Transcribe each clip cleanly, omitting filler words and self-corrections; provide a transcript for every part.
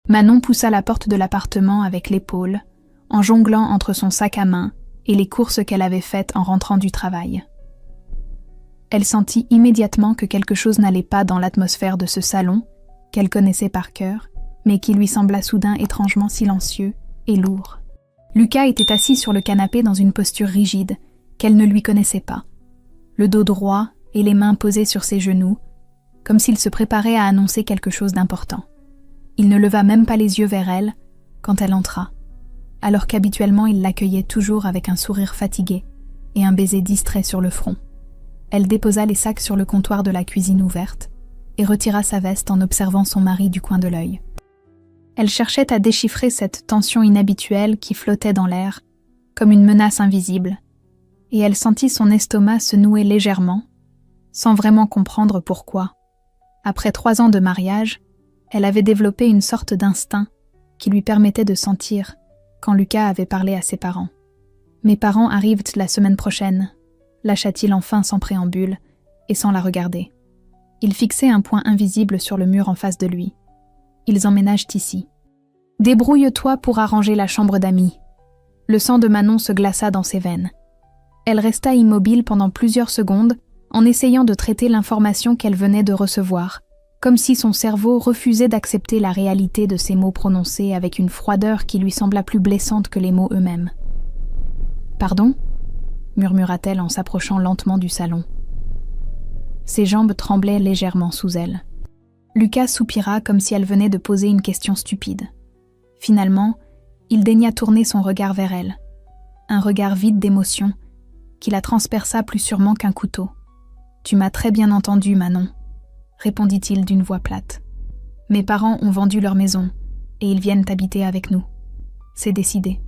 Manon poussa la porte de l'appartement avec l'épaule, en jonglant entre son sac à main et les courses qu'elle avait faites en rentrant du travail. Elle sentit immédiatement que quelque chose n'allait pas dans l'atmosphère de ce salon, qu'elle connaissait par cœur, mais qui lui sembla soudain étrangement silencieux et lourd. Lucas était assis sur le canapé dans une posture rigide, qu'elle ne lui connaissait pas, le dos droit et les mains posées sur ses genoux, comme s'il se préparait à annoncer quelque chose d'important. Il ne leva même pas les yeux vers elle quand elle entra, alors qu'habituellement il l'accueillait toujours avec un sourire fatigué et un baiser distrait sur le front. Elle déposa les sacs sur le comptoir de la cuisine ouverte et retira sa veste en observant son mari du coin de l'œil. Elle cherchait à déchiffrer cette tension inhabituelle qui flottait dans l'air, comme une menace invisible, et elle sentit son estomac se nouer légèrement, sans vraiment comprendre pourquoi. Après 3 ans de mariage, elle avait développé une sorte d'instinct qui lui permettait de sentir quand Lucas avait parlé à ses parents. « Mes parents arrivent la semaine prochaine », lâcha-t-il enfin sans préambule et sans la regarder. Il fixait un point invisible sur le mur en face de lui. « Ils emménagent ici. Débrouille-toi pour arranger la chambre d'amis. » Le sang de Manon se glaça dans ses veines. Elle resta immobile pendant plusieurs secondes en essayant de traiter l'information qu'elle venait de recevoir, comme si son cerveau refusait d'accepter la réalité de ces mots prononcés avec une froideur qui lui sembla plus blessante que les mots eux-mêmes. « Pardon ?» murmura-t-elle en s'approchant lentement du salon. Ses jambes tremblaient légèrement sous elle. Lucas soupira comme si elle venait de poser une question stupide. Finalement, il daigna tourner son regard vers elle, un regard vide d'émotion qui la transperça plus sûrement qu'un couteau. « Tu m'as très bien entendu, Manon, » répondit-il d'une voix plate. « Mes parents ont vendu leur maison et ils viennent habiter avec nous. C'est décidé. »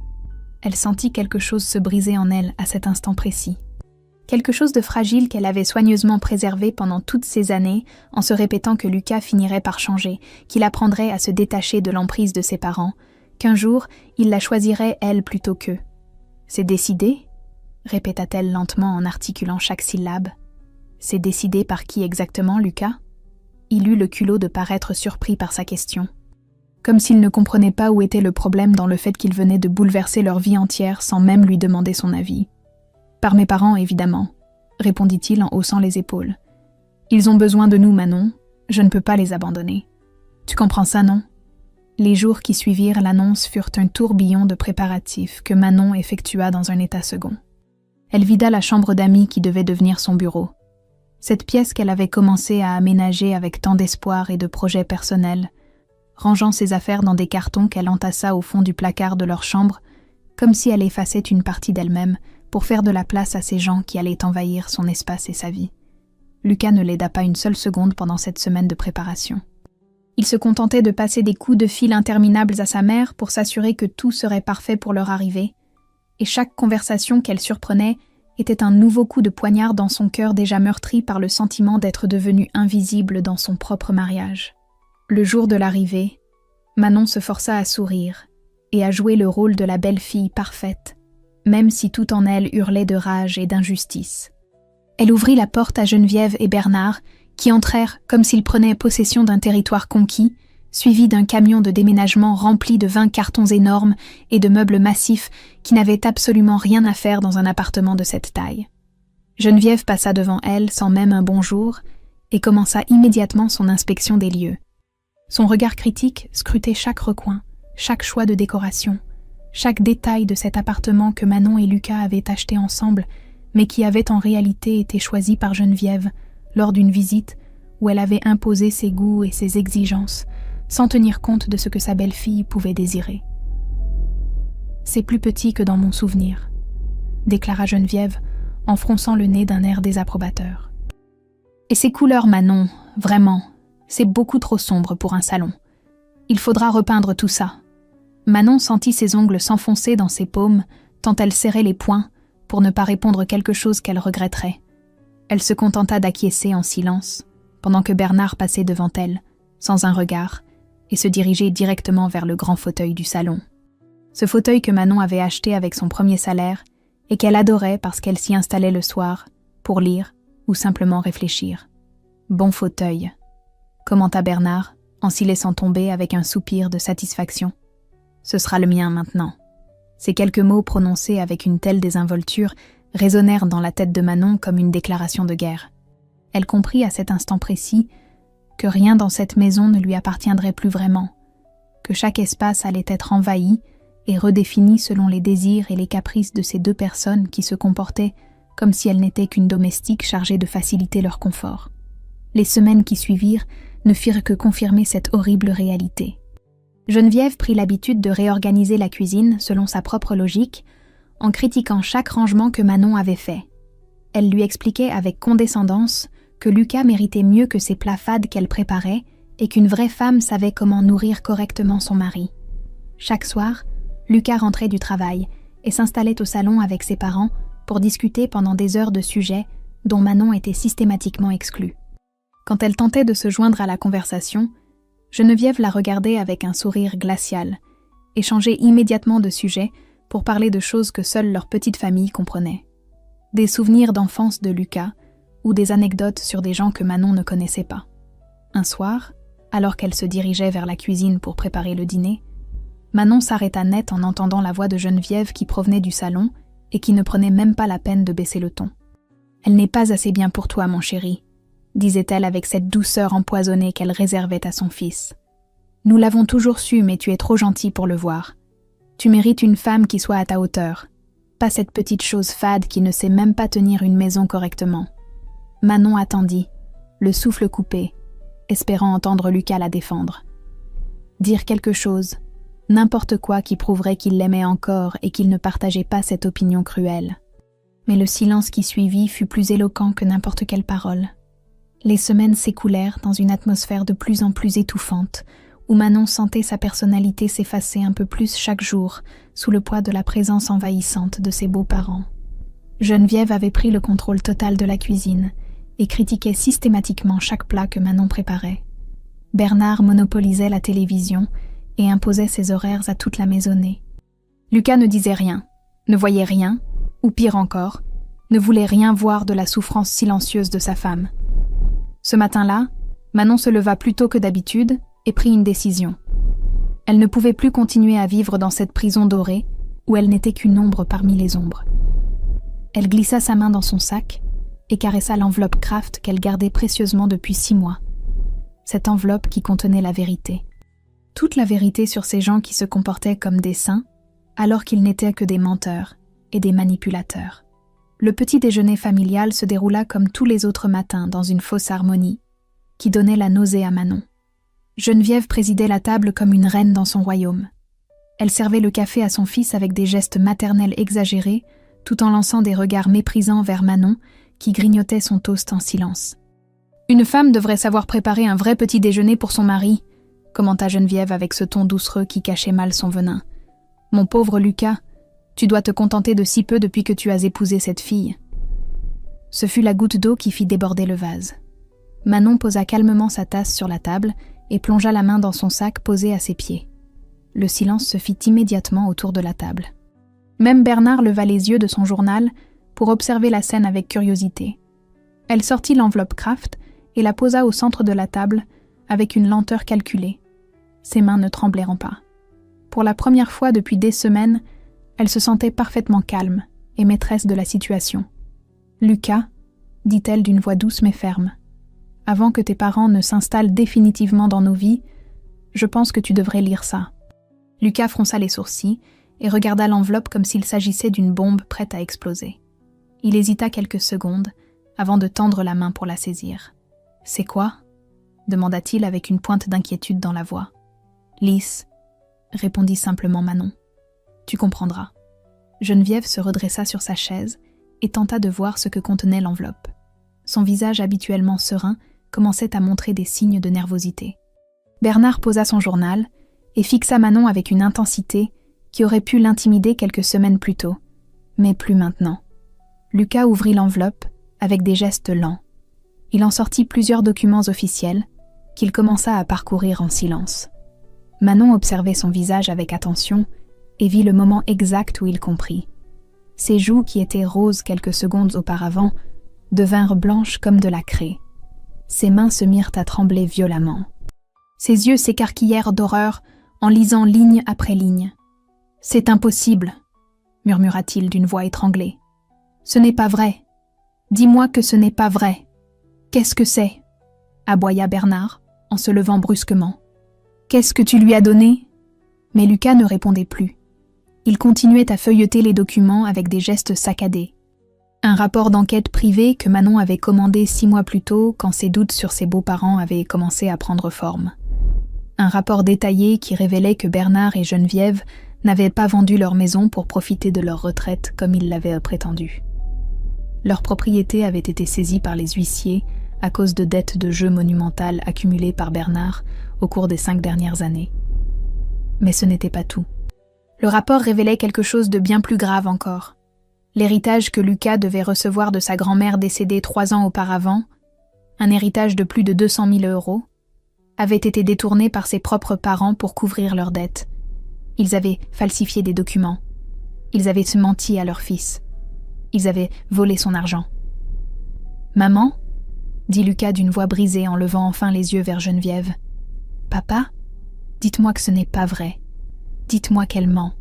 Elle sentit quelque chose se briser en elle à cet instant précis. Quelque chose de fragile qu'elle avait soigneusement préservé pendant toutes ces années en se répétant que Lucas finirait par changer, qu'il apprendrait à se détacher de l'emprise de ses parents, qu'un jour il la choisirait elle plutôt qu'eux. « C'est décidé ?» répéta-t-elle lentement en articulant chaque syllabe. « C'est décidé par qui exactement, Lucas ?» Il eut le culot de paraître surpris par sa question. Comme s'il ne comprenait pas où était le problème dans le fait qu'il venait de bouleverser leur vie entière sans même lui demander son avis. « Par mes parents, évidemment, » répondit-il en haussant les épaules. « Ils ont besoin de nous, Manon, je ne peux pas les abandonner. Tu comprends ça, non ?» Les jours qui suivirent l'annonce furent un tourbillon de préparatifs que Manon effectua dans un état second. Elle vida la chambre d'amis qui devait devenir son bureau. Cette pièce qu'elle avait commencé à aménager avec tant d'espoir et de projets personnels, rangeant ses affaires dans des cartons qu'elle entassa au fond du placard de leur chambre, comme si elle effaçait une partie d'elle-même pour faire de la place à ces gens qui allaient envahir son espace et sa vie. Lucas ne l'aida pas une seule seconde pendant cette semaine de préparation. Il se contentait de passer des coups de fil interminables à sa mère pour s'assurer que tout serait parfait pour leur arrivée, et chaque conversation qu'elle surprenait était un nouveau coup de poignard dans son cœur déjà meurtri par le sentiment d'être devenu invisible dans son propre mariage. Le jour de l'arrivée, Manon se força à sourire et à jouer le rôle de la belle-fille parfaite, même si tout en elle hurlait de rage et d'injustice. Elle ouvrit la porte à Geneviève et Bernard, qui entrèrent comme s'ils prenaient possession d'un territoire conquis, suivis d'un camion de déménagement rempli de 20 cartons énormes et de meubles massifs qui n'avaient absolument rien à faire dans un appartement de cette taille. Geneviève passa devant elle sans même un bonjour et commença immédiatement son inspection des lieux. Son regard critique scrutait chaque recoin, chaque choix de décoration, chaque détail de cet appartement que Manon et Lucas avaient acheté ensemble, mais qui avait en réalité été choisi par Geneviève lors d'une visite où elle avait imposé ses goûts et ses exigences, sans tenir compte de ce que sa belle-fille pouvait désirer. « C'est plus petit que dans mon souvenir », déclara Geneviève en fronçant le nez d'un air désapprobateur. « Et ces couleurs, Manon, vraiment, c'est beaucoup trop sombre pour un salon. Il faudra repeindre tout ça. » Manon sentit ses ongles s'enfoncer dans ses paumes tant elle serrait les poings pour ne pas répondre quelque chose qu'elle regretterait. Elle se contenta d'acquiescer en silence, pendant que Bernard passait devant elle, sans un regard, et se dirigeait directement vers le grand fauteuil du salon. Ce fauteuil que Manon avait acheté avec son premier salaire et qu'elle adorait parce qu'elle s'y installait le soir, pour lire ou simplement réfléchir. « Bon fauteuil », commenta Bernard en s'y laissant tomber avec un soupir de satisfaction. « Ce sera le mien maintenant. » Ces quelques mots prononcés avec une telle désinvolture résonnèrent dans la tête de Manon comme une déclaration de guerre. Elle comprit à cet instant précis que rien dans cette maison ne lui appartiendrait plus vraiment, que chaque espace allait être envahi et redéfini selon les désirs et les caprices de ces deux personnes qui se comportaient comme si elles n'étaient qu'une domestique chargée de faciliter leur confort. Les semaines qui suivirent ne firent que confirmer cette horrible réalité. Geneviève prit l'habitude de réorganiser la cuisine selon sa propre logique, en critiquant chaque rangement que Manon avait fait. Elle lui expliquait avec condescendance que Lucas méritait mieux que ces plats fades qu'elle préparait et qu'une vraie femme savait comment nourrir correctement son mari. Chaque soir, Lucas rentrait du travail et s'installait au salon avec ses parents pour discuter pendant des heures de sujets dont Manon était systématiquement exclue. Quand elle tentait de se joindre à la conversation, Geneviève la regardait avec un sourire glacial et changeait immédiatement de sujet pour parler de choses que seule leur petite famille comprenait. Des souvenirs d'enfance de Lucas ou des anecdotes sur des gens que Manon ne connaissait pas. Un soir, alors qu'elle se dirigeait vers la cuisine pour préparer le dîner, Manon s'arrêta net en entendant la voix de Geneviève qui provenait du salon et qui ne prenait même pas la peine de baisser le ton. « Elle n'est pas assez bien pour toi, mon chéri », disait-elle avec cette douceur empoisonnée qu'elle réservait à son fils. « Nous l'avons toujours su, mais tu es trop gentil pour le voir. Tu mérites une femme qui soit à ta hauteur, pas cette petite chose fade qui ne sait même pas tenir une maison correctement. » Manon attendit, le souffle coupé, espérant entendre Lucas la défendre. Dire quelque chose, n'importe quoi qui prouverait qu'il l'aimait encore et qu'il ne partageait pas cette opinion cruelle. Mais le silence qui suivit fut plus éloquent que n'importe quelle parole. Les semaines s'écoulèrent dans une atmosphère de plus en plus étouffante, où Manon sentait sa personnalité s'effacer un peu plus chaque jour, sous le poids de la présence envahissante de ses beaux-parents. Geneviève avait pris le contrôle total de la cuisine et critiquait systématiquement chaque plat que Manon préparait. Bernard monopolisait la télévision et imposait ses horaires à toute la maisonnée. Lucas ne disait rien, ne voyait rien, ou pire encore, ne voulait rien voir de la souffrance silencieuse de sa femme. Ce matin-là, Manon se leva plus tôt que d'habitude et prit une décision. Elle ne pouvait plus continuer à vivre dans cette prison dorée où elle n'était qu'une ombre parmi les ombres. Elle glissa sa main dans son sac et caressa l'enveloppe Kraft qu'elle gardait précieusement depuis 6 mois. Cette enveloppe qui contenait la vérité. Toute la vérité sur ces gens qui se comportaient comme des saints, alors qu'ils n'étaient que des menteurs et des manipulateurs. Le petit déjeuner familial se déroula comme tous les autres matins dans une fausse harmonie, qui donnait la nausée à Manon. Geneviève présidait la table comme une reine dans son royaume. Elle servait le café à son fils avec des gestes maternels exagérés, tout en lançant des regards méprisants vers Manon, qui grignotait son toast en silence. « Une femme devrait savoir préparer un vrai petit déjeuner pour son mari », commenta Geneviève avec ce ton doucereux qui cachait mal son venin. « Mon pauvre Lucas, tu dois te contenter de si peu depuis que tu as épousé cette fille. » Ce fut la goutte d'eau qui fit déborder le vase. Manon posa calmement sa tasse sur la table et plongea la main dans son sac posé à ses pieds. Le silence se fit immédiatement autour de la table. Même Bernard leva les yeux de son journal pour observer la scène avec curiosité. Elle sortit l'enveloppe Kraft et la posa au centre de la table avec une lenteur calculée. Ses mains ne tremblèrent pas. Pour la première fois depuis des semaines, elle se sentait parfaitement calme et maîtresse de la situation. « Lucas, dit-elle d'une voix douce mais ferme, avant que tes parents ne s'installent définitivement dans nos vies, je pense que tu devrais lire ça. » Lucas fronça les sourcils et regarda l'enveloppe comme s'il s'agissait d'une bombe prête à exploser. Il hésita quelques secondes avant de tendre la main pour la saisir. « C'est quoi ?» demanda-t-il avec une pointe d'inquiétude dans la voix. « Lys, » répondit simplement Manon. « Tu comprendras. » Geneviève se redressa sur sa chaise et tenta de voir ce que contenait l'enveloppe. Son visage habituellement serein commençait à montrer des signes de nervosité. Bernard posa son journal et fixa Manon avec une intensité qui aurait pu l'intimider quelques semaines plus tôt, mais plus maintenant. Lucas ouvrit l'enveloppe avec des gestes lents. Il en sortit plusieurs documents officiels qu'il commença à parcourir en silence. Manon observait son visage avec attention et vit le moment exact où il comprit. Ses joues, qui étaient roses quelques secondes auparavant, devinrent blanches comme de la craie. Ses mains se mirent à trembler violemment. Ses yeux s'écarquillèrent d'horreur en lisant ligne après ligne. « C'est impossible, murmura-t-il d'une voix étranglée. Ce n'est pas vrai. Dis-moi que ce n'est pas vrai. Qu'est-ce que c'est ?» aboya Bernard en se levant brusquement. « Qu'est-ce que tu lui as donné ?» Mais Lucas ne répondait plus. Il continuait à feuilleter les documents avec des gestes saccadés. Un rapport d'enquête privé que Manon avait commandé 6 mois plus tôt quand ses doutes sur ses beaux-parents avaient commencé à prendre forme. Un rapport détaillé qui révélait que Bernard et Geneviève n'avaient pas vendu leur maison pour profiter de leur retraite comme ils l'avaient prétendu. Leur propriété avait été saisie par les huissiers à cause de dettes de jeu monumentales accumulées par Bernard au cours des 5 dernières années. Mais ce n'était pas tout. Le rapport révélait quelque chose de bien plus grave encore. L'héritage que Lucas devait recevoir de sa grand-mère décédée 3 ans auparavant, un héritage de plus de 200 000 €, avait été détourné par ses propres parents pour couvrir leurs dettes. Ils avaient falsifié des documents. Ils avaient menti à leur fils. Ils avaient volé son argent. « Maman ?» dit Lucas d'une voix brisée en levant enfin les yeux vers Geneviève. « Papa ? Dites-moi que ce n'est pas vrai. Dites-moi qu'elle ment. »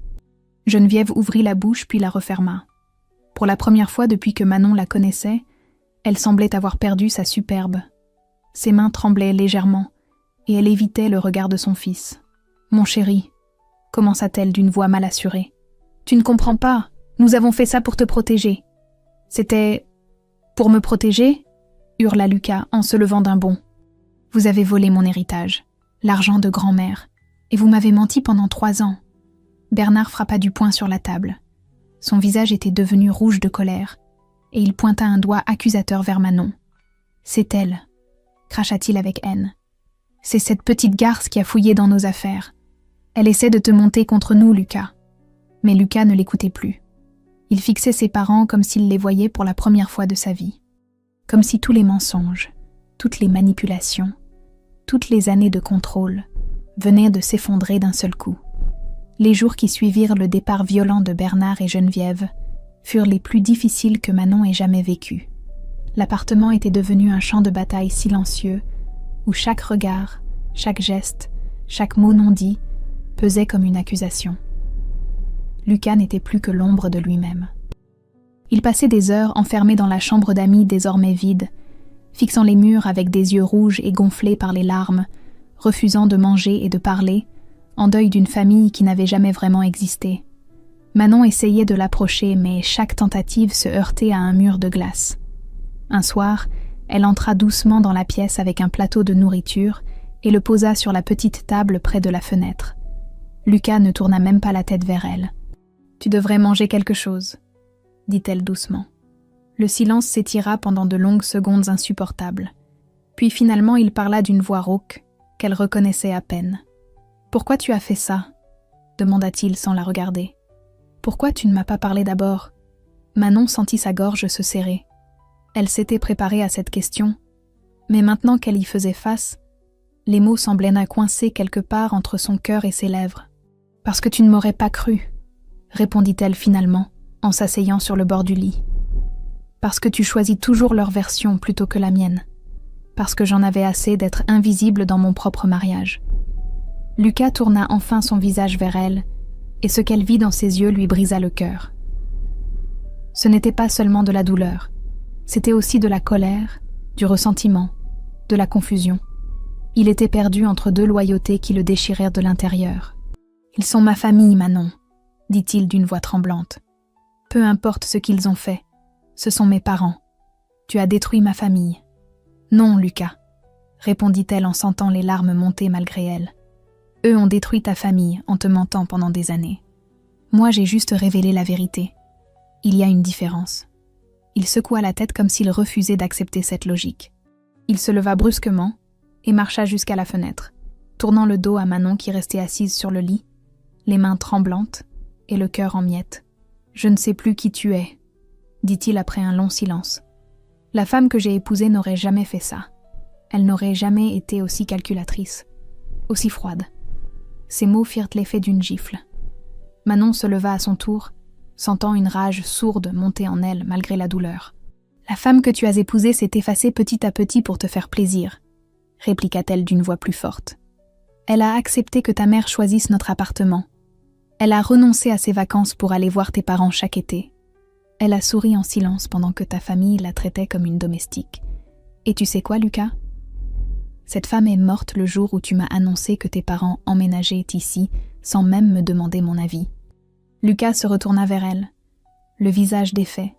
Geneviève ouvrit la bouche puis la referma. Pour la première fois depuis que Manon la connaissait, elle semblait avoir perdu sa superbe. Ses mains tremblaient légèrement et elle évitait le regard de son fils. « Mon chéri » commença-t-elle d'une voix mal assurée. « Tu ne comprends pas, nous avons fait ça pour te protéger. »« C'était... pour me protéger ?» hurla Lucas en se levant d'un bond. « Vous avez volé mon héritage, l'argent de grand-mère, et vous m'avez menti pendant 3 ans. » Bernard frappa du poing sur la table. Son visage était devenu rouge de colère, et il pointa un doigt accusateur vers Manon. « C'est elle, » cracha-t-il avec haine. « C'est cette petite garce qui a fouillé dans nos affaires. Elle essaie de te monter contre nous, Lucas. » Mais Lucas ne l'écoutait plus. Il fixait ses parents comme s'il les voyait pour la première fois de sa vie. Comme si tous les mensonges, toutes les manipulations, toutes les années de contrôle venaient de s'effondrer d'un seul coup. Les jours qui suivirent le départ violent de Bernard et Geneviève furent les plus difficiles que Manon ait jamais vécus. L'appartement était devenu un champ de bataille silencieux où chaque regard, chaque geste, chaque mot non dit pesait comme une accusation. Lucas n'était plus que l'ombre de lui-même. Il passait des heures enfermé dans la chambre d'amis désormais vide, fixant les murs avec des yeux rouges et gonflés par les larmes, refusant de manger et de parler, en deuil d'une famille qui n'avait jamais vraiment existé. Manon essayait de l'approcher, mais chaque tentative se heurtait à un mur de glace. Un soir, elle entra doucement dans la pièce avec un plateau de nourriture et le posa sur la petite table près de la fenêtre. Lucas ne tourna même pas la tête vers elle. « Tu devrais manger quelque chose », dit-elle doucement. Le silence s'étira pendant de longues secondes insupportables. Puis finalement il parla d'une voix rauque, qu'elle reconnaissait à peine. « Pourquoi tu as fait ça ?» demanda-t-il sans la regarder. « Pourquoi tu ne m'as pas parlé d'abord ?» Manon sentit sa gorge se serrer. Elle s'était préparée à cette question, mais maintenant qu'elle y faisait face, les mots semblaient coincés quelque part entre son cœur et ses lèvres. « Parce que tu ne m'aurais pas cru », répondit-elle finalement, en s'asseyant sur le bord du lit. « Parce que tu choisis toujours leur version plutôt que la mienne. Parce que j'en avais assez d'être invisible dans mon propre mariage. » Lucas tourna enfin son visage vers elle, et ce qu'elle vit dans ses yeux lui brisa le cœur. Ce n'était pas seulement de la douleur, c'était aussi de la colère, du ressentiment, de la confusion. Il était perdu entre 2 loyautés qui le déchirèrent de l'intérieur. « Ils sont ma famille, Manon, » dit-il d'une voix tremblante. « Peu importe ce qu'ils ont fait, ce sont mes parents. Tu as détruit ma famille. »« Non, Lucas, » répondit-elle en sentant les larmes monter malgré elle. « Eux ont détruit ta famille en te mentant pendant des années. Moi, j'ai juste révélé la vérité. Il y a une différence. » Il secoua la tête comme s'il refusait d'accepter cette logique. Il se leva brusquement et marcha jusqu'à la fenêtre, tournant le dos à Manon qui restait assise sur le lit, les mains tremblantes et le cœur en miettes. « Je ne sais plus qui tu es, » dit-il après un long silence. « La femme que j'ai épousée n'aurait jamais fait ça. Elle n'aurait jamais été aussi calculatrice, aussi froide. » Ces mots firent l'effet d'une gifle. Manon se leva à son tour, sentant une rage sourde monter en elle malgré la douleur. « La femme que tu as épousée s'est effacée petit à petit pour te faire plaisir, » répliqua-t-elle d'une voix plus forte. Elle a accepté que ta mère choisisse notre appartement. Elle a renoncé à ses vacances pour aller voir tes parents chaque été. Elle a souri en silence pendant que ta famille la traitait comme une domestique. Et tu sais quoi, Lucas? Cette femme est morte le jour où tu m'as annoncé que tes parents emménageaient ici sans même me demander mon avis. Lucas se retourna vers elle, le visage défait,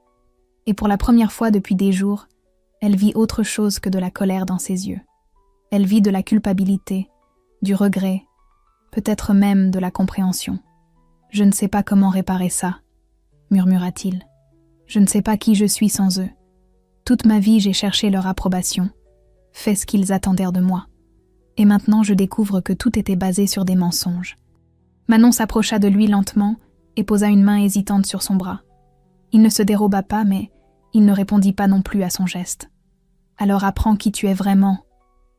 et pour la première fois depuis des jours, elle vit autre chose que de la colère dans ses yeux. Elle vit de la culpabilité, du regret, peut-être même de la compréhension. « Je ne sais pas comment réparer ça », murmura-t-il. « Je ne sais pas qui je suis sans eux. Toute ma vie, j'ai cherché leur approbation, fait ce qu'ils attendèrent de moi. Et maintenant, je découvre que tout était basé sur des mensonges. » Manon s'approcha de lui lentement et posa une main hésitante sur son bras. Il ne se déroba pas, mais il ne répondit pas non plus à son geste. « Alors apprends qui tu es vraiment, »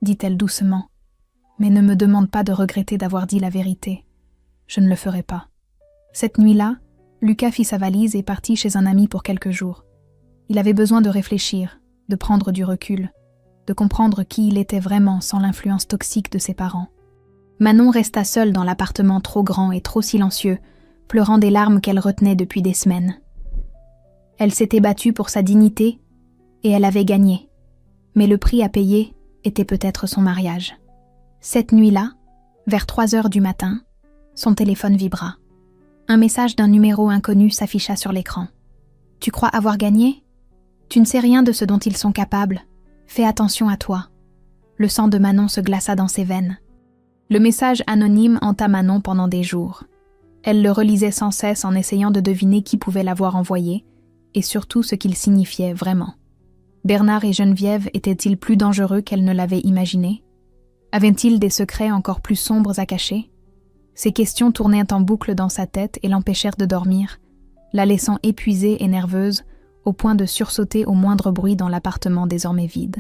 dit-elle doucement. « Mais ne me demande pas de regretter d'avoir dit la vérité. Je ne le ferai pas. » Cette nuit-là, Lucas fit sa valise et partit chez un ami pour quelques jours. Il avait besoin de réfléchir, de prendre du recul, de comprendre qui il était vraiment sans l'influence toxique de ses parents. Manon resta seule dans l'appartement trop grand et trop silencieux, pleurant des larmes qu'elle retenait depuis des semaines. Elle s'était battue pour sa dignité et elle avait gagné. Mais le prix à payer était peut-être son mariage. Cette nuit-là, vers 3 heures du matin, son téléphone vibra. Un message d'un numéro inconnu s'afficha sur l'écran. « Tu crois avoir gagné ? Tu ne sais rien de ce dont ils sont capables. Fais attention à toi. » Le sang de Manon se glaça dans ses veines. Le message anonyme hanta Manon pendant des jours. Elle le relisait sans cesse en essayant de deviner qui pouvait l'avoir envoyé, et surtout ce qu'il signifiait vraiment. Bernard et Geneviève étaient-ils plus dangereux qu'elle ne l'avait imaginé? Avaient-ils des secrets encore plus sombres à cacher? Ces questions tournaient en boucle dans sa tête et l'empêchèrent de dormir, la laissant épuisée et nerveuse, au point de sursauter au moindre bruit dans l'appartement désormais vide.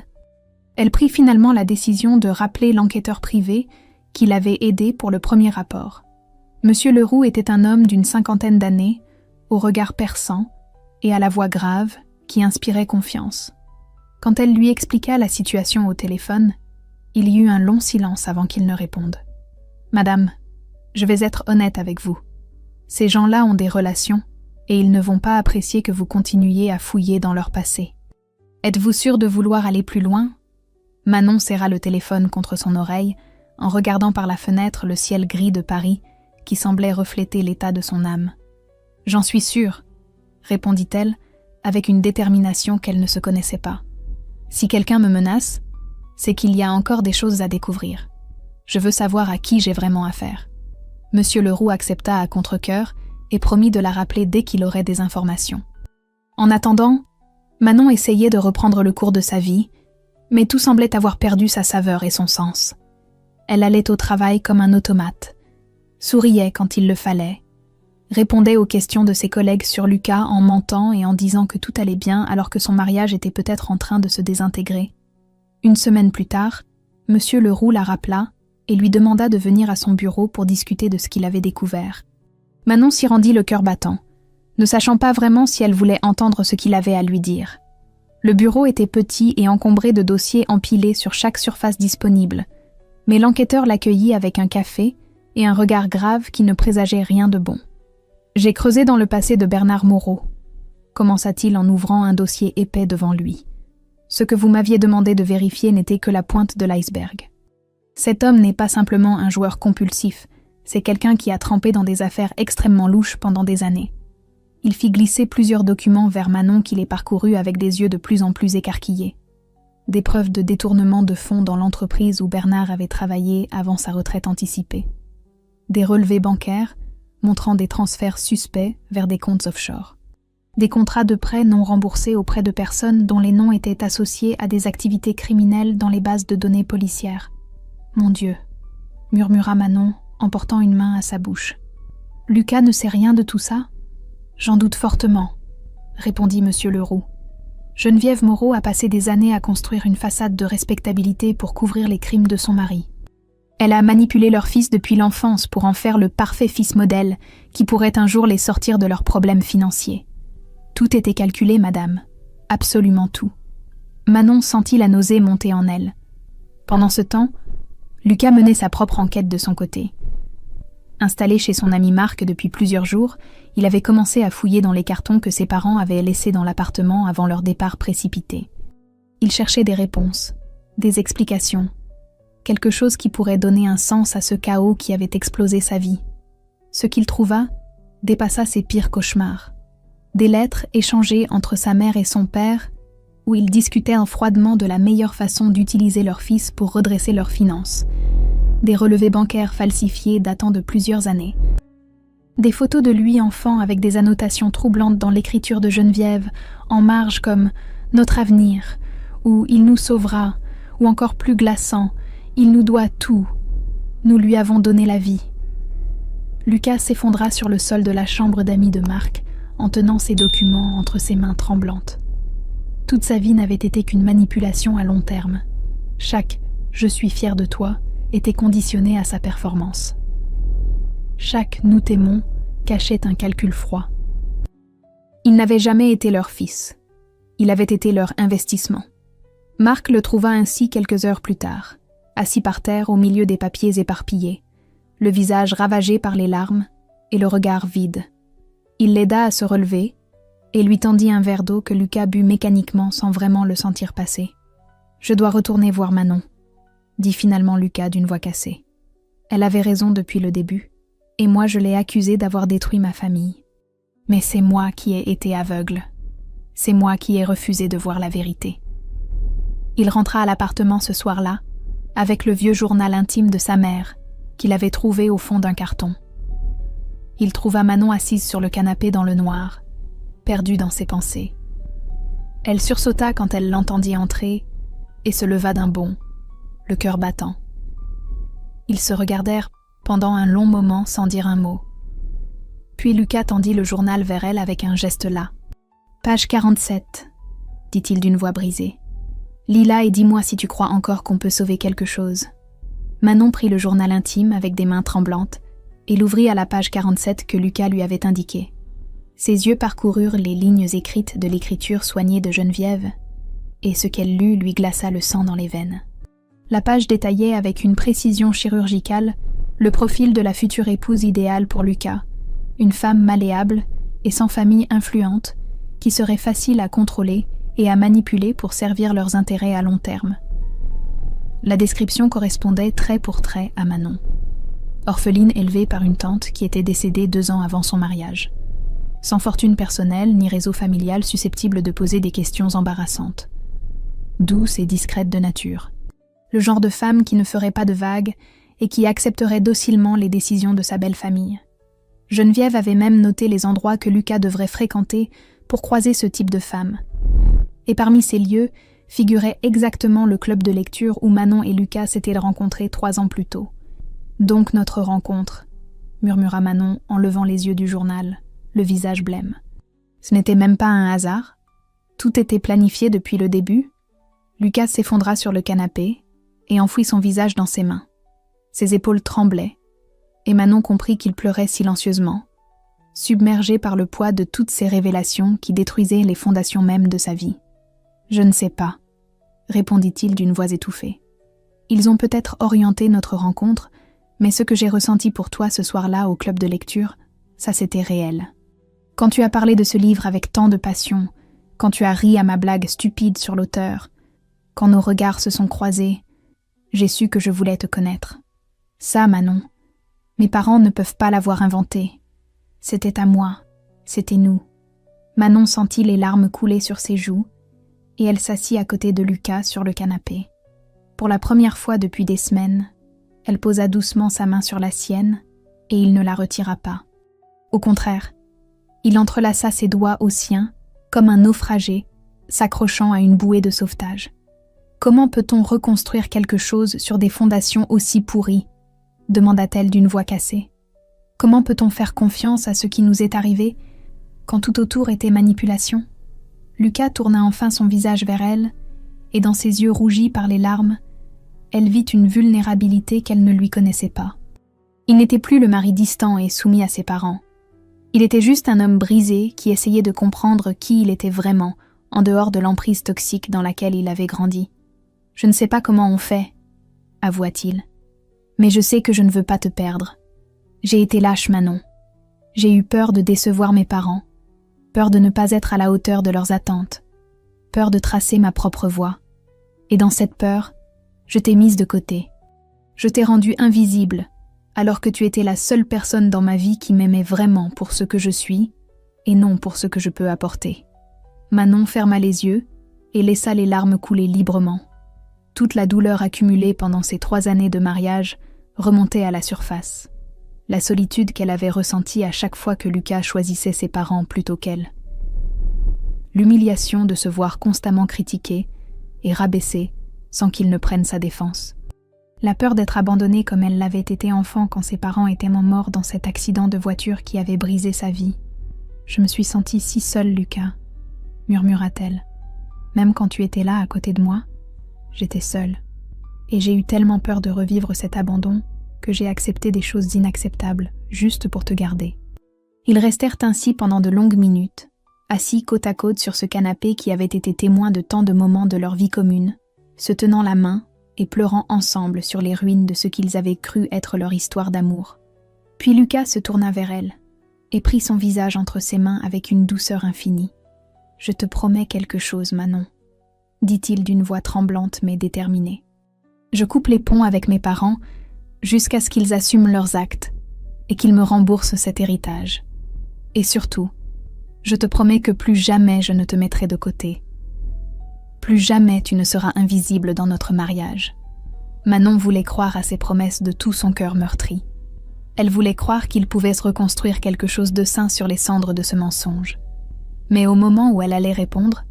Elle prit finalement la décision de rappeler l'enquêteur privé qui l'avait aidée pour le premier rapport. Monsieur Leroux était un homme d'une 50aine d'années, au regard perçant et à la voix grave qui inspirait confiance. Quand elle lui expliqua la situation au téléphone, il y eut un long silence avant qu'il ne réponde. « Madame, je vais être honnête avec vous. Ces gens-là ont des relations et ils ne vont pas apprécier que vous continuiez à fouiller dans leur passé. Êtes-vous sûre de vouloir aller plus loin ?» Manon serra le téléphone contre son oreille en regardant par la fenêtre le ciel gris de Paris qui semblait refléter l'état de son âme. « J'en suis sûre, » répondit-elle avec une détermination qu'elle ne se connaissait pas. « Si quelqu'un me menace, c'est qu'il y a encore des choses à découvrir. Je veux savoir à qui j'ai vraiment affaire. » Monsieur Leroux accepta à contre-cœur et promit de la rappeler dès qu'il aurait des informations. En attendant, Manon essayait de reprendre le cours de sa vie, mais tout semblait avoir perdu sa saveur et son sens. Elle allait au travail comme un automate, souriait quand il le fallait, répondait aux questions de ses collègues sur Lucas en mentant et en disant que tout allait bien alors que son mariage était peut-être en train de se désintégrer. Une semaine plus tard, Monsieur Leroux la rappela et lui demanda de venir à son bureau pour discuter de ce qu'il avait découvert. Manon s'y rendit le cœur battant, ne sachant pas vraiment si elle voulait entendre ce qu'il avait à lui dire. Le bureau était petit et encombré de dossiers empilés sur chaque surface disponible, mais l'enquêteur l'accueillit avec un café et un regard grave qui ne présageait rien de bon. « J'ai creusé dans le passé de Bernard Moreau », commença-t-il en ouvrant un dossier épais devant lui. « Ce que vous m'aviez demandé de vérifier n'était que la pointe de l'iceberg. Cet homme n'est pas simplement un joueur compulsif, c'est quelqu'un qui a trempé dans des affaires extrêmement louches pendant des années. » Il fit glisser plusieurs documents vers Manon qui les parcourut avec des yeux de plus en plus écarquillés. Des preuves de détournement de fonds dans l'entreprise où Bernard avait travaillé avant sa retraite anticipée. Des relevés bancaires montrant des transferts suspects vers des comptes offshore. Des contrats de prêts non remboursés auprès de personnes dont les noms étaient associés à des activités criminelles dans les bases de données policières. « Mon Dieu !» murmura Manon en portant une main à sa bouche. « Lucas ne sait rien de tout ça ?» « J'en doute fortement, » répondit Monsieur Leroux. Geneviève Moreau a passé des années à construire une façade de respectabilité pour couvrir les crimes de son mari. Elle a manipulé leur fils depuis l'enfance pour en faire le parfait fils modèle qui pourrait un jour les sortir de leurs problèmes financiers. Tout était calculé, madame. Absolument tout. Manon sentit la nausée monter en elle. Pendant ce temps, Lucas menait sa propre enquête de son côté. Installé chez son ami Marc depuis plusieurs jours, il avait commencé à fouiller dans les cartons que ses parents avaient laissés dans l'appartement avant leur départ précipité. Il cherchait des réponses, des explications, quelque chose qui pourrait donner un sens à ce chaos qui avait explosé sa vie. Ce qu'il trouva dépassa ses pires cauchemars. Des lettres échangées entre sa mère et son père, où ils discutaient froidement de la meilleure façon d'utiliser leur fils pour redresser leurs finances. Des relevés bancaires falsifiés datant de plusieurs années. Des photos de lui enfant avec des annotations troublantes dans l'écriture de Geneviève, en marge comme « Notre avenir » ou « Il nous sauvera » ou encore plus glaçant « Il nous doit tout. Nous lui avons donné la vie. » Lucas s'effondra sur le sol de la chambre d'amis de Marc en tenant ses documents entre ses mains tremblantes. Toute sa vie n'avait été qu'une manipulation à long terme. Chaque « je suis fier de toi » était conditionné à sa performance. Chaque « nous t'aimons » cachait un calcul froid. Il n'avait jamais été leur fils. Il avait été leur investissement. Marc le trouva ainsi quelques heures plus tard, assis par terre au milieu des papiers éparpillés, le visage ravagé par les larmes et le regard vide. Il l'aida à se relever et lui tendit un verre d'eau que Lucas but mécaniquement sans vraiment le sentir passer. « Je dois retourner voir Manon », dit finalement Lucas d'une voix cassée. Elle avait raison depuis le début, et moi je l'ai accusée d'avoir détruit ma famille. Mais c'est moi qui ai été aveugle. C'est moi qui ai refusé de voir la vérité. Il rentra à l'appartement ce soir-là, avec le vieux journal intime de sa mère, qu'il avait trouvé au fond d'un carton. Il trouva Manon assise sur le canapé dans le noir, perdue dans ses pensées. Elle sursauta quand elle l'entendit entrer et se leva d'un bond, le cœur battant. Ils se regardèrent pendant un long moment sans dire un mot. Puis Lucas tendit le journal vers elle avec un geste las. « Page 47, dit-il d'une voix brisée. Lis-la et dis-moi si tu crois encore qu'on peut sauver quelque chose. » Manon prit le journal intime avec des mains tremblantes et l'ouvrit à la page 47 que Lucas lui avait indiquée. Ses yeux parcoururent les lignes écrites de l'écriture soignée de Geneviève, et ce qu'elle lut lui glaça le sang dans les veines. La page détaillait avec une précision chirurgicale le profil de la future épouse idéale pour Lucas, une femme malléable et sans famille influente, qui serait facile à contrôler et à manipuler pour servir leurs intérêts à long terme. La description correspondait trait pour trait à Manon, orpheline élevée par une tante qui était décédée 2 ans avant son mariage, sans fortune personnelle ni réseau familial susceptible de poser des questions embarrassantes. Douce et discrète de nature. Le genre de femme qui ne ferait pas de vagues et qui accepterait docilement les décisions de sa belle famille. Geneviève avait même noté les endroits que Lucas devrait fréquenter pour croiser ce type de femme. Et parmi ces lieux figurait exactement le club de lecture où Manon et Lucas s'étaient rencontrés 3 ans plus tôt. « Donc notre rencontre », murmura Manon en levant les yeux du journal, le visage blême. Ce n'était même pas un hasard. Tout était planifié depuis le début. Lucas s'effondra sur le canapé et enfouit son visage dans ses mains. Ses épaules tremblaient, et Manon comprit qu'il pleurait silencieusement, submergé par le poids de toutes ces révélations qui détruisaient les fondations mêmes de sa vie. « Je ne sais pas », répondit-il d'une voix étouffée. « Ils ont peut-être orienté notre rencontre, mais ce que j'ai ressenti pour toi ce soir-là au club de lecture, ça c'était réel. Quand tu as parlé de ce livre avec tant de passion, quand tu as ri à ma blague stupide sur l'auteur, quand nos regards se sont croisés, j'ai su que je voulais te connaître. Ça, Manon, mes parents ne peuvent pas l'avoir inventé. C'était à moi, c'était nous. » Manon sentit les larmes couler sur ses joues, et elle s'assit à côté de Lucas sur le canapé. Pour la première fois depuis des semaines, elle posa doucement sa main sur la sienne, et il ne la retira pas. Au contraire, il entrelaça ses doigts aux siens, comme un naufragé, s'accrochant à une bouée de sauvetage. Comment peut-on reconstruire quelque chose sur des fondations aussi pourries ? Demanda-t-elle d'une voix cassée. Comment peut-on faire confiance à ce qui nous est arrivé quand tout autour était manipulation ? Lucas tourna enfin son visage vers elle, et dans ses yeux rougis par les larmes, elle vit une vulnérabilité qu'elle ne lui connaissait pas. Il n'était plus le mari distant et soumis à ses parents. Il était juste un homme brisé qui essayait de comprendre qui il était vraiment, en dehors de l'emprise toxique dans laquelle il avait grandi. « Je ne sais pas comment on fait », avoua-t-il. Mais je sais que je ne veux pas te perdre. J'ai été lâche, Manon. J'ai eu peur de décevoir mes parents, peur de ne pas être à la hauteur de leurs attentes, peur de tracer ma propre voie. Et dans cette peur, je t'ai mise de côté. Je t'ai rendue invisible, alors que tu étais la seule personne dans ma vie qui m'aimait vraiment pour ce que je suis, et non pour ce que je peux apporter. Manon ferma les yeux et laissa les larmes couler librement. Toute la douleur accumulée pendant ces 3 années de mariage remontait à la surface. La solitude qu'elle avait ressentie à chaque fois que Lucas choisissait ses parents plutôt qu'elle. L'humiliation de se voir constamment critiquée et rabaissée sans qu'il ne prenne sa défense. La peur d'être abandonnée comme elle l'avait été enfant quand ses parents étaient morts dans cet accident de voiture qui avait brisé sa vie. « Je me suis sentie si seule, Lucas, » murmura-t-elle. « Même quand tu étais là à côté de moi, j'étais seule. Et j'ai eu tellement peur de revivre cet abandon que j'ai accepté des choses inacceptables juste pour te garder. » Ils restèrent ainsi pendant de longues minutes, assis côte à côte sur ce canapé qui avait été témoin de tant de moments de leur vie commune, se tenant la main et pleurant ensemble sur les ruines de ce qu'ils avaient cru être leur histoire d'amour. Puis Lucas se tourna vers elle et prit son visage entre ses mains avec une douceur infinie. « Je te promets quelque chose, Manon, » dit-il d'une voix tremblante mais déterminée. « Je coupe les ponts avec mes parents jusqu'à ce qu'ils assument leurs actes et qu'ils me remboursent cet héritage. Et surtout, je te promets que plus jamais je ne te mettrai de côté. Plus jamais tu ne seras invisible dans notre mariage. » Manon voulait croire à ses promesses de tout son cœur meurtri. Elle voulait croire qu'il pouvait se reconstruire quelque chose de sain sur les cendres de ce mensonge. Mais au moment où elle allait répondre,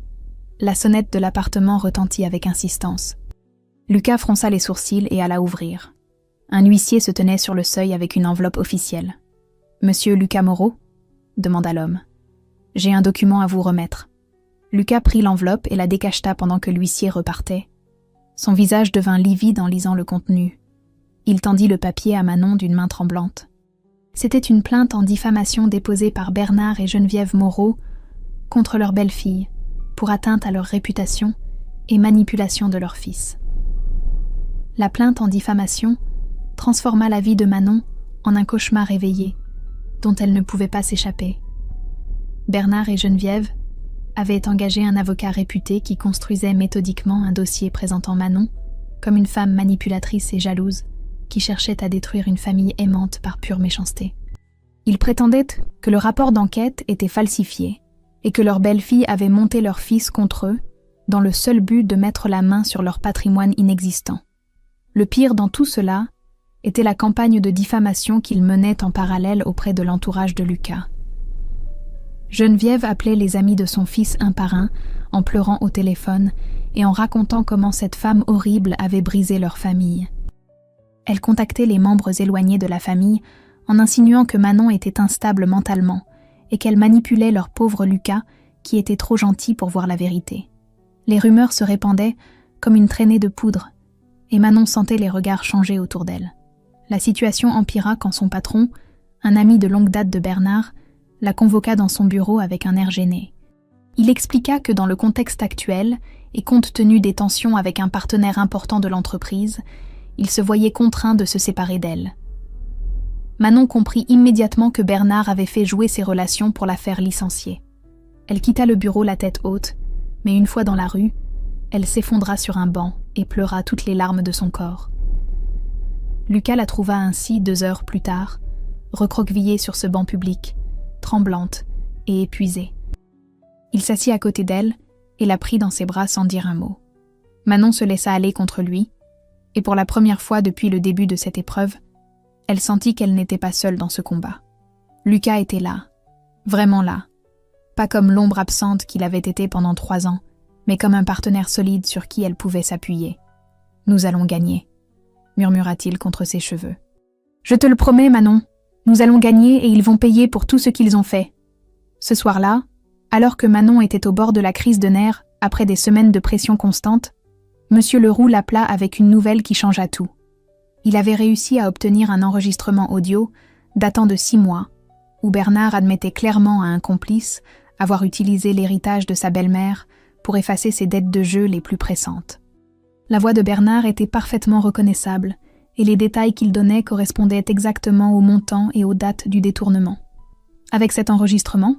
la sonnette de l'appartement retentit avec insistance. Lucas fronça les sourcils et alla ouvrir. Un huissier se tenait sur le seuil avec une enveloppe officielle. « Monsieur Lucas Moreau ?» demanda l'homme. « J'ai un document à vous remettre. » Lucas prit l'enveloppe et la décacheta pendant que l'huissier repartait. Son visage devint livide en lisant le contenu. Il tendit le papier à Manon d'une main tremblante. C'était une plainte en diffamation déposée par Bernard et Geneviève Moreau contre leur belle-fille, pour atteinte à leur réputation et manipulation de leur fils. La plainte en diffamation transforma la vie de Manon en un cauchemar éveillé, dont elle ne pouvait pas s'échapper. Bernard et Geneviève avaient engagé un avocat réputé qui construisait méthodiquement un dossier présentant Manon comme une femme manipulatrice et jalouse qui cherchait à détruire une famille aimante par pure méchanceté. Ils prétendaient que le rapport d'enquête était falsifié et que leur belle-fille avait monté leur fils contre eux dans le seul but de mettre la main sur leur patrimoine inexistant. Le pire dans tout cela était la campagne de diffamation qu'ils menaient en parallèle auprès de l'entourage de Lucas. Geneviève appelait les amis de son fils un par un, en pleurant au téléphone et en racontant comment cette femme horrible avait brisé leur famille. Elle contactait les membres éloignés de la famille en insinuant que Manon était instable mentalement et qu'elle manipulait leur pauvre Lucas qui était trop gentil pour voir la vérité. Les rumeurs se répandaient comme une traînée de poudre et Manon sentait les regards changer autour d'elle. La situation empira quand son patron, un ami de longue date de Bernard, la convoqua dans son bureau avec un air gêné. Il expliqua que dans le contexte actuel, et compte tenu des tensions avec un partenaire important de l'entreprise, il se voyait contraint de se séparer d'elle. Manon comprit immédiatement que Bernard avait fait jouer ses relations pour la faire licencier. Elle quitta le bureau la tête haute, mais une fois dans la rue, elle s'effondra sur un banc et pleura toutes les larmes de son corps. Lucas la trouva ainsi 2 heures plus tard, recroquevillée sur ce banc public, tremblante et épuisée. Il s'assit à côté d'elle et la prit dans ses bras sans dire un mot. Manon se laissa aller contre lui, et pour la première fois depuis le début de cette épreuve, elle sentit qu'elle n'était pas seule dans ce combat. Lucas était là, vraiment là, pas comme l'ombre absente qu'il avait été pendant 3 ans, mais comme un partenaire solide sur qui elle pouvait s'appuyer. « Nous allons gagner », murmura-t-il contre ses cheveux. « Je te le promets, Manon, nous allons gagner et ils vont payer pour tout ce qu'ils ont fait. » Ce soir-là, alors que Manon était au bord de la crise de nerfs après des semaines de pression constante, Monsieur Leroux l'appela avec une nouvelle qui changea tout. Il avait réussi à obtenir un enregistrement audio datant de 6 mois, où Bernard admettait clairement à un complice avoir utilisé l'héritage de sa belle-mère pour effacer ses dettes de jeu les plus pressantes. La voix de Bernard était parfaitement reconnaissable et les détails qu'il donnait correspondaient exactement au montant et aux dates du détournement. « Avec cet enregistrement, »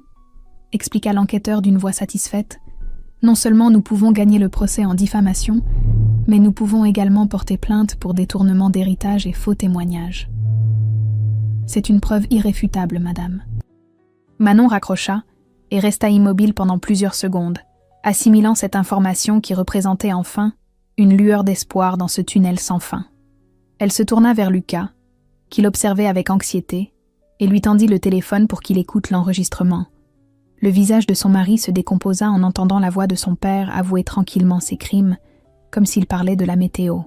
expliqua l'enquêteur d'une voix satisfaite, « non seulement nous pouvons gagner le procès en diffamation, mais nous pouvons également porter plainte pour détournement d'héritage et faux témoignage. C'est une preuve irréfutable, madame. » Manon raccrocha et resta immobile pendant plusieurs secondes, assimilant cette information qui représentait enfin une lueur d'espoir dans ce tunnel sans fin. Elle se tourna vers Lucas, qui l'observait avec anxiété, et lui tendit le téléphone pour qu'il écoute l'enregistrement. Le visage de son mari se décomposa en entendant la voix de son père avouer tranquillement ses crimes, comme s'il parlait de la météo.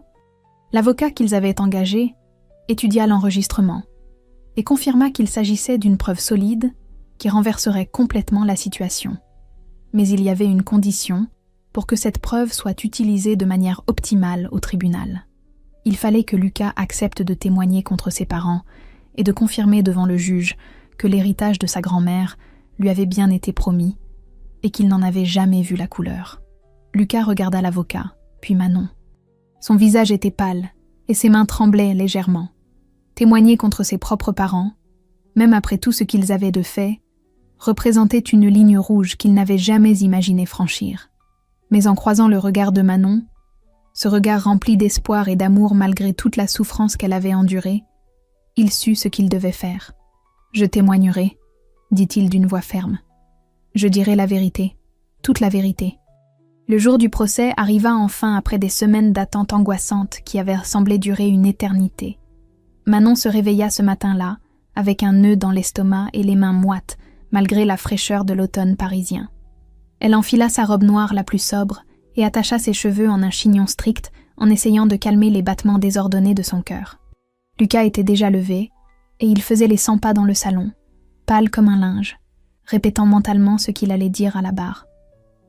L'avocat qu'ils avaient engagé étudia l'enregistrement et confirma qu'il s'agissait d'une preuve solide qui renverserait complètement la situation. Mais il y avait une condition pour que cette preuve soit utilisée de manière optimale au tribunal. Il fallait que Lucas accepte de témoigner contre ses parents et de confirmer devant le juge que l'héritage de sa grand-mère lui avait bien été promis et qu'il n'en avait jamais vu la couleur. Lucas regarda l'avocat, puis Manon. Son visage était pâle et ses mains tremblaient légèrement. Témoigner contre ses propres parents, même après tout ce qu'ils avaient de fait, représentait une ligne rouge qu'il n'avait jamais imaginé franchir. Mais en croisant le regard de Manon, ce regard rempli d'espoir et d'amour malgré toute la souffrance qu'elle avait endurée, il sut ce qu'il devait faire. « Je témoignerai », dit-il d'une voix ferme. « Je dirai la vérité, toute la vérité. » Le jour du procès arriva enfin après des semaines d'attente angoissante qui avaient semblé durer une éternité. Manon se réveilla ce matin-là, avec un nœud dans l'estomac et les mains moites, malgré la fraîcheur de l'automne parisien. Elle enfila sa robe noire la plus sobre et attacha ses cheveux en un chignon strict en essayant de calmer les battements désordonnés de son cœur. Lucas était déjà levé, et il faisait les 100 pas dans le salon, pâle comme un linge, répétant mentalement ce qu'il allait dire à la barre.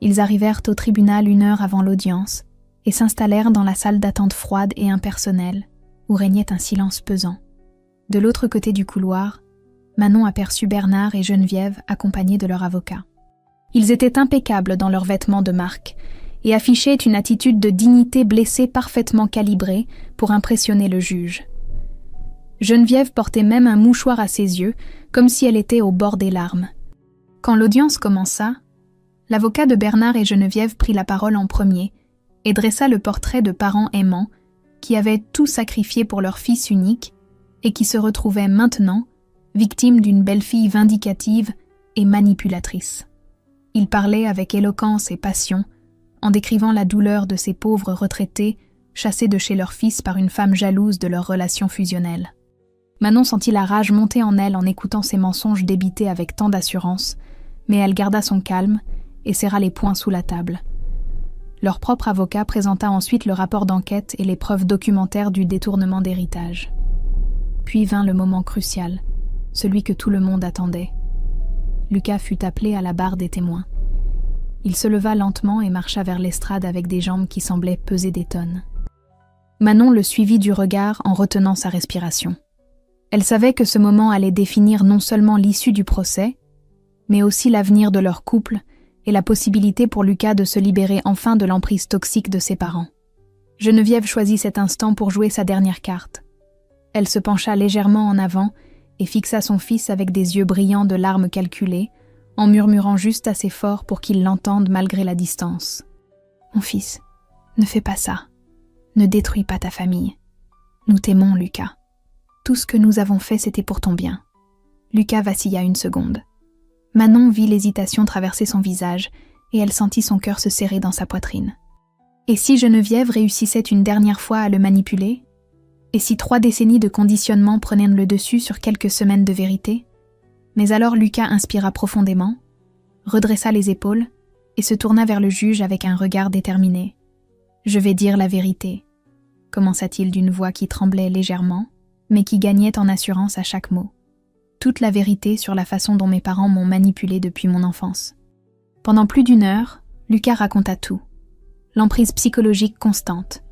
Ils arrivèrent au tribunal 1 heure avant l'audience et s'installèrent dans la salle d'attente froide et impersonnelle, où régnait un silence pesant. De l'autre côté du couloir, Manon aperçut Bernard et Geneviève accompagnés de leur avocat. Ils étaient impeccables dans leurs vêtements de marque et affichaient une attitude de dignité blessée parfaitement calibrée pour impressionner le juge. Geneviève portait même un mouchoir à ses yeux, comme si elle était au bord des larmes. Quand l'audience commença, l'avocat de Bernard et Geneviève prit la parole en premier et dressa le portrait de parents aimants qui avaient tout sacrifié pour leur fils unique et qui se retrouvaient maintenant victimes d'une belle-fille vindicative et manipulatrice. Il parlait avec éloquence et passion, en décrivant la douleur de ces pauvres retraités chassés de chez leur fils par une femme jalouse de leur relation fusionnelle. Manon sentit la rage monter en elle en écoutant ces mensonges débités avec tant d'assurance, mais elle garda son calme et serra les poings sous la table. Leur propre avocat présenta ensuite le rapport d'enquête et les preuves documentaires du détournement d'héritage. Puis vint le moment crucial, celui que tout le monde attendait. Lucas fut appelé à la barre des témoins. Il se leva lentement et marcha vers l'estrade avec des jambes qui semblaient peser des tonnes. Manon le suivit du regard en retenant sa respiration. Elle savait que ce moment allait définir non seulement l'issue du procès, mais aussi l'avenir de leur couple et la possibilité pour Lucas de se libérer enfin de l'emprise toxique de ses parents. Geneviève choisit cet instant pour jouer sa dernière carte. Elle se pencha légèrement en avant et fixa son fils avec des yeux brillants de larmes calculées, en murmurant juste assez fort pour qu'il l'entende malgré la distance. « Mon fils, ne fais pas ça. Ne détruis pas ta famille. Nous t'aimons, Lucas. Tout ce que nous avons fait, c'était pour ton bien. » Lucas vacilla une seconde. Manon vit l'hésitation traverser son visage et elle sentit son cœur se serrer dans sa poitrine. Et si Geneviève réussissait une dernière fois à le manipuler ? Et si 3 décennies de conditionnement prenaient le dessus sur quelques semaines de vérité ? Mais alors Lucas inspira profondément, redressa les épaules et se tourna vers le juge avec un regard déterminé. « Je vais dire la vérité », commença-t-il d'une voix qui tremblait légèrement, mais qui gagnait en assurance à chaque mot. « Toute la vérité sur la façon dont mes parents m'ont manipulé depuis mon enfance. » Pendant plus d'1 heure, Lucas raconta tout. L'emprise psychologique constante,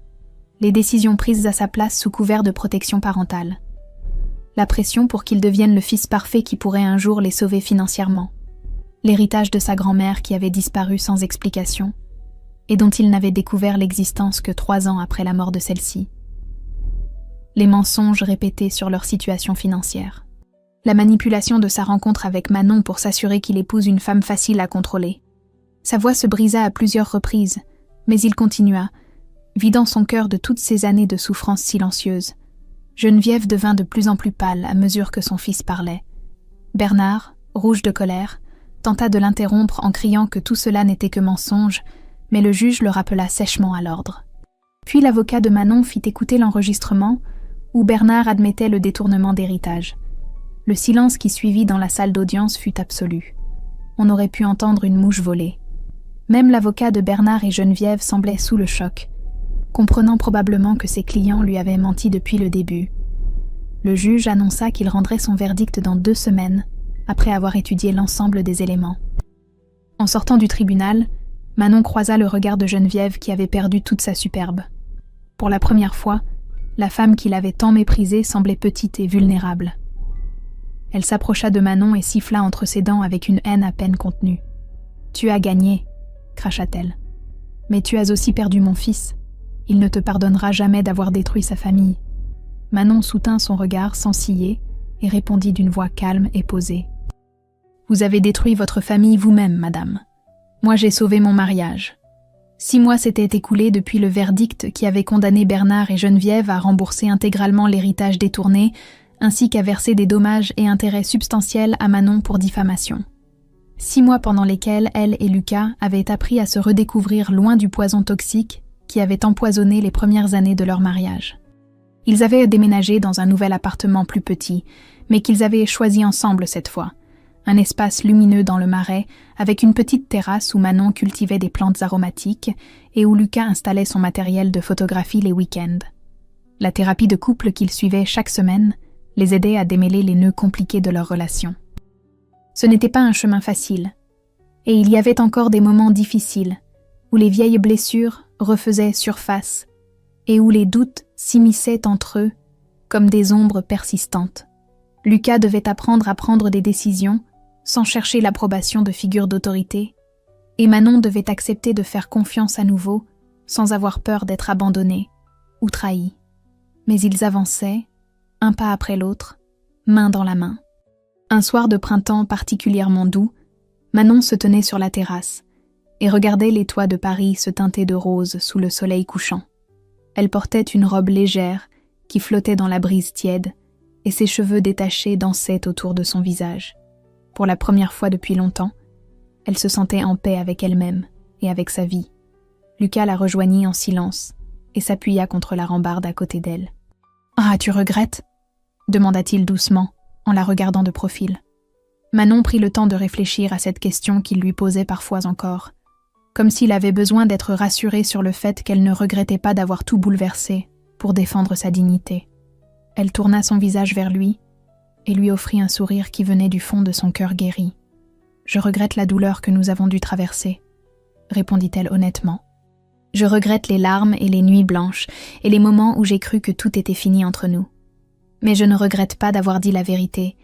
les décisions prises à sa place sous couvert de protection parentale, la pression pour qu'il devienne le fils parfait qui pourrait un jour les sauver financièrement, l'héritage de sa grand-mère qui avait disparu sans explication et dont il n'avait découvert l'existence que 3 ans après la mort de celle-ci. les mensonges répétés sur leur situation financière. La manipulation de sa rencontre avec Manon pour s'assurer qu'il épouse une femme facile à contrôler. Sa voix se brisa à plusieurs reprises, mais il continua, vidant son cœur de toutes ces années de souffrance silencieuse. Geneviève devint de plus en plus pâle à mesure que son fils parlait. Bernard, rouge de colère, tenta de l'interrompre en criant que tout cela n'était que mensonge, mais le juge le rappela sèchement à l'ordre. Puis l'avocat de Manon fit écouter l'enregistrement où Bernard admettait le détournement d'héritage. Le silence qui suivit dans la salle d'audience fut absolu. On aurait pu entendre une mouche voler. Même l'avocat de Bernard et Geneviève semblait sous le choc, comprenant probablement que ses clients lui avaient menti depuis le début. Le juge annonça qu'il rendrait son verdict dans 2 semaines, après avoir étudié l'ensemble des éléments. En sortant du tribunal, Manon croisa le regard de Geneviève qui avait perdu toute sa superbe. Pour la première fois, la femme qui l'avait tant méprisée semblait petite et vulnérable. Elle s'approcha de Manon et siffla entre ses dents avec une haine à peine contenue. « Tu as gagné », cracha-t-elle. « Mais tu as aussi perdu mon fils. Il ne te pardonnera jamais d'avoir détruit sa famille. » Manon soutint son regard sans ciller et répondit d'une voix calme et posée. « Vous avez détruit votre famille vous-même, madame. Moi, j'ai sauvé mon mariage. 6 mois s'étaient écoulés depuis le verdict qui avait condamné Bernard et Geneviève à rembourser intégralement l'héritage détourné, ainsi qu'à verser des dommages et intérêts substantiels à Manon pour diffamation. 6 mois pendant lesquels elle et Lucas avaient appris à se redécouvrir loin du poison toxique qui avait empoisonné les premières années de leur mariage. Ils avaient déménagé dans un nouvel appartement plus petit, mais qu'ils avaient choisi ensemble cette fois. Un espace lumineux dans le marais, avec une petite terrasse où Manon cultivait des plantes aromatiques et où Lucas installait son matériel de photographie les week-ends. La thérapie de couple qu'ils suivaient chaque semaine les aidait à démêler les nœuds compliqués de leur relation. Ce n'était pas un chemin facile, et il y avait encore des moments difficiles, où les vieilles blessures refaisaient surface et où les doutes s'immisçaient entre eux comme des ombres persistantes. Lucas devait apprendre à prendre des décisions sans chercher l'approbation de figures d'autorité, et Manon devait accepter de faire confiance à nouveau sans avoir peur d'être abandonnée ou trahie. Mais ils avançaient, un pas après l'autre, main dans la main. Un soir de printemps particulièrement doux, Manon se tenait sur la terrasse et regardait les toits de Paris se teinter de rose sous le soleil couchant. Elle portait une robe légère qui flottait dans la brise tiède et ses cheveux détachés dansaient autour de son visage. Pour la première fois depuis longtemps, elle se sentait en paix avec elle-même et avec sa vie. Lucas la rejoignit en silence et s'appuya contre la rambarde à côté d'elle. « Ah, tu regrettes ?» demanda-t-il doucement, en la regardant de profil. Manon prit le temps de réfléchir à cette question qu'il lui posait parfois encore, comme s'il avait besoin d'être rassuré sur le fait qu'elle ne regrettait pas d'avoir tout bouleversé pour défendre sa dignité. Elle tourna son visage vers lui et lui offrit un sourire qui venait du fond de son cœur guéri. « Je regrette la douleur que nous avons dû traverser, » répondit-elle honnêtement. « Je regrette les larmes et les nuits blanches et les moments où j'ai cru que tout était fini entre nous. Mais je ne regrette pas d'avoir dit la vérité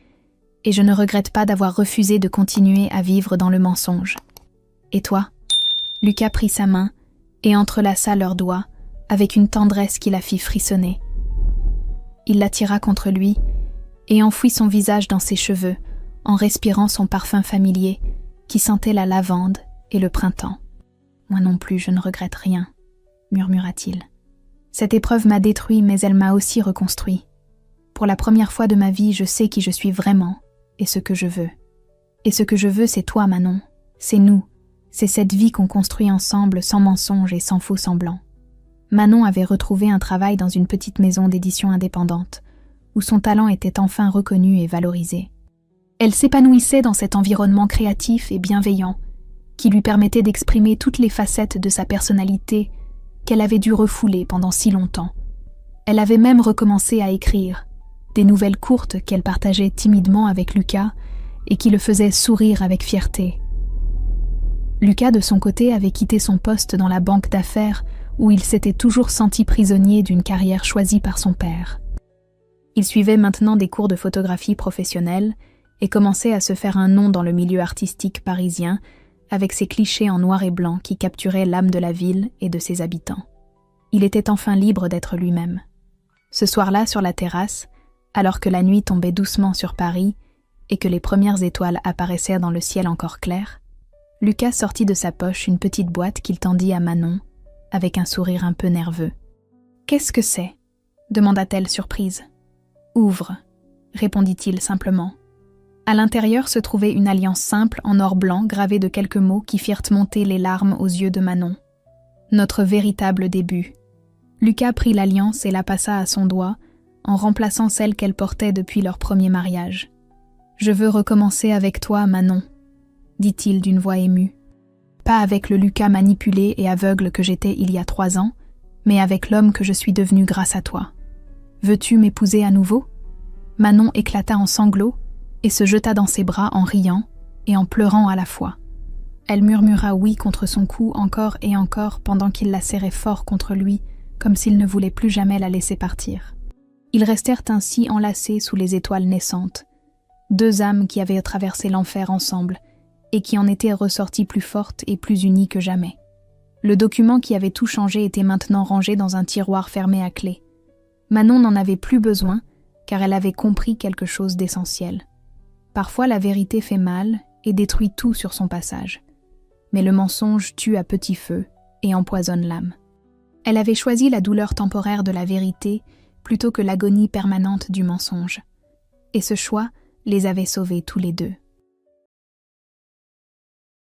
et je ne regrette pas d'avoir refusé de continuer à vivre dans le mensonge. Et toi ?» Lucas prit sa main et entrelaça leurs doigts avec une tendresse qui la fit frissonner. Il la tira contre lui et enfouit son visage dans ses cheveux en respirant son parfum familier qui sentait la lavande et le printemps. « Moi non plus, je ne regrette rien, » murmura-t-il. « Cette épreuve m'a détruit, mais elle m'a aussi reconstruit. Pour la première fois de ma vie, je sais qui je suis vraiment et ce que je veux. Et ce que je veux, c'est toi, Manon. C'est nous. C'est cette vie qu'on construit ensemble sans mensonge et sans faux semblants. » Manon avait retrouvé un travail dans une petite maison d'édition indépendante, où son talent était enfin reconnu et valorisé. Elle s'épanouissait dans cet environnement créatif et bienveillant, qui lui permettait d'exprimer toutes les facettes de sa personnalité qu'elle avait dû refouler pendant si longtemps. Elle avait même recommencé à écrire, des nouvelles courtes qu'elle partageait timidement avec Lucas et qui le faisaient sourire avec fierté. Lucas, de son côté, avait quitté son poste dans la banque d'affaires où il s'était toujours senti prisonnier d'une carrière choisie par son père. Il suivait maintenant des cours de photographie professionnelle et commençait à se faire un nom dans le milieu artistique parisien avec ses clichés en noir et blanc qui capturaient l'âme de la ville et de ses habitants. Il était enfin libre d'être lui-même. Ce soir-là, sur la terrasse, alors que la nuit tombait doucement sur Paris et que les premières étoiles apparaissaient dans le ciel encore clair, Lucas sortit de sa poche une petite boîte qu'il tendit à Manon, avec un sourire un peu nerveux. « Qu'est-ce que c'est » demanda-t-elle surprise. « Ouvre » répondit-il simplement. À l'intérieur se trouvait une alliance simple en or blanc gravée de quelques mots qui firent monter les larmes aux yeux de Manon. Notre véritable début. Lucas prit l'alliance et la passa à son doigt, en remplaçant celle qu'elle portait depuis leur premier mariage. « Je veux recommencer avec toi, Manon, » dit-il d'une voix émue. Pas avec le Lucas manipulé et aveugle que j'étais il y a 3 ans, mais avec l'homme que je suis devenu grâce à toi. Veux-tu m'épouser à nouveau ? Manon éclata en sanglots et se jeta dans ses bras en riant et en pleurant à la fois. Elle murmura oui contre son cou encore et encore pendant qu'il la serrait fort contre lui, comme s'il ne voulait plus jamais la laisser partir. Ils restèrent ainsi enlacés sous les étoiles naissantes, 2 âmes qui avaient traversé l'enfer ensemble et qui en étaient ressorties plus fortes et plus unies que jamais. Le document qui avait tout changé était maintenant rangé dans un tiroir fermé à clé. Manon n'en avait plus besoin, car elle avait compris quelque chose d'essentiel. Parfois la vérité fait mal et détruit tout sur son passage. Mais le mensonge tue à petit feu et empoisonne l'âme. Elle avait choisi la douleur temporaire de la vérité plutôt que l'agonie permanente du mensonge. Et ce choix les avait sauvés tous les deux.